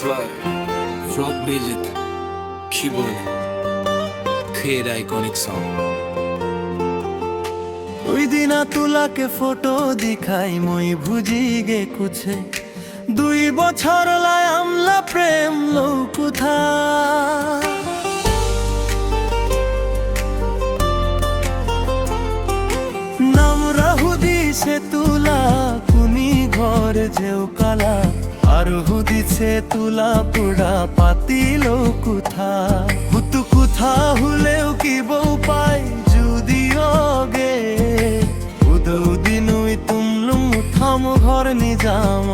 Fly, Frog Music, Keyboard, Khed Iconic Song. ওই দিনা তুলাকে photo দিখাই মই ভুজি গে কুছে 2 বছর লাই আমলা প্রেম লৌকুথা নাম রাহুদি সে তুলা কুনি ঘর যেও কালা আর হুদিছে তুলা পুড়া পাতি লৌকুথা হুতু কুথা হুলেও কি বউ পাই যদিও গে উদৌদিনুই তুমলুম থাম ঘর নিজাম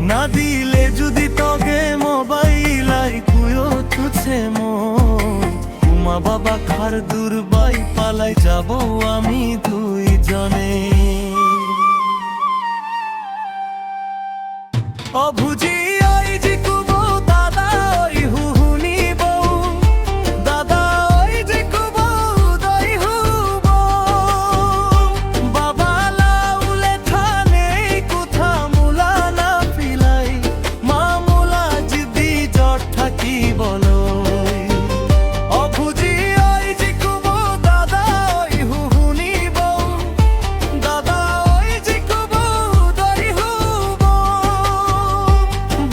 না দিলে যদি তগে মোবাইল আই কুয়ো তুছে মা বাবা খার দুর্বাই পালাই যাব আমি 2 জনে অভুজি আই জি কুবো দাদা ওই হুহুনি বউ দাদা ওই জি কুবো দই হুবো বাবা লাউলে থানে কুথা মুলা না পিলাই মা মুলা জিদি জট থাকি বলো অভুজি আই জি কুবো দাদা ওই হুহুনি বউ দাদা ওই জি কুবো দই হুবো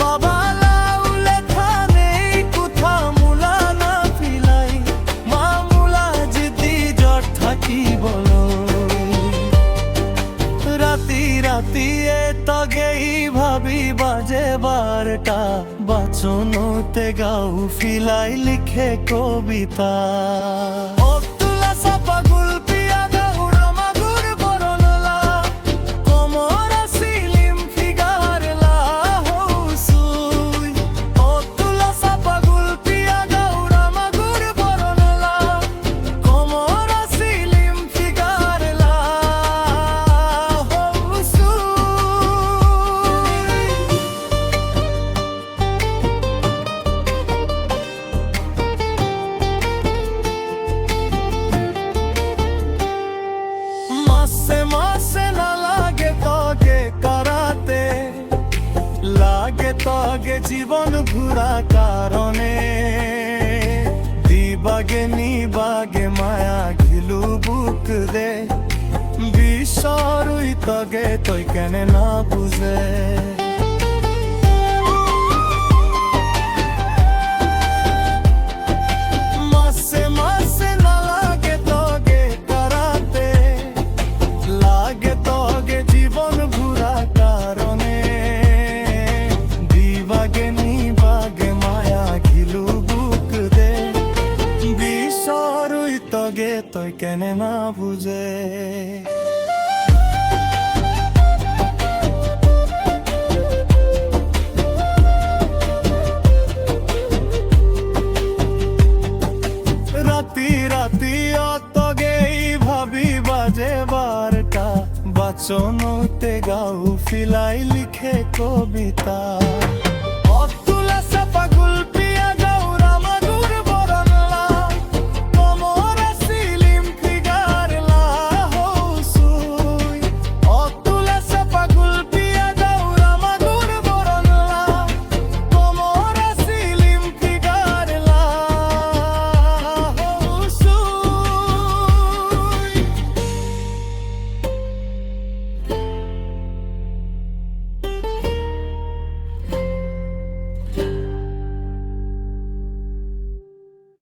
বাবা লাউলে থানে কুথা মুলা না পিলাই মা মুলা জিদি জট থাকি বলো রাতি রাতি এ তগেই ভাবি বাজে 12টা বাচনতে গাও ফিলাই লিখে কবিতা অতুলা সাপা গুলপিয়া গাউড়া মাগুর বরনলা কোমরা সিলিম ফিগার লা হউসুই অতুলা সাপা গুলপিয়া গাউড়া মাগুর বরনলা কোমরা সিলিম ফিগার লা হউসুই মাসে মাসে না লাগে তগে কারাতে লাগে তগে জীবন ঘুরা কারণে দিবাগে নিবাগে মায়া ঘিলু বুক দে বিশ্বরুই তগে তই কেনে না বুঝে মাসে মাসে না লাগে তগে কারাতে লাগে তগে জীবন ঘুরা কারণে দিবাগে নিবাগে মায়া ঘিলু বুক দে বিশ্বরুই তগে তই কেনে না বুঝে রাতি রাতি অতগেই ভাবি বাজে 12টা বাচনতে গাও ফিলাই লিখে কবিতা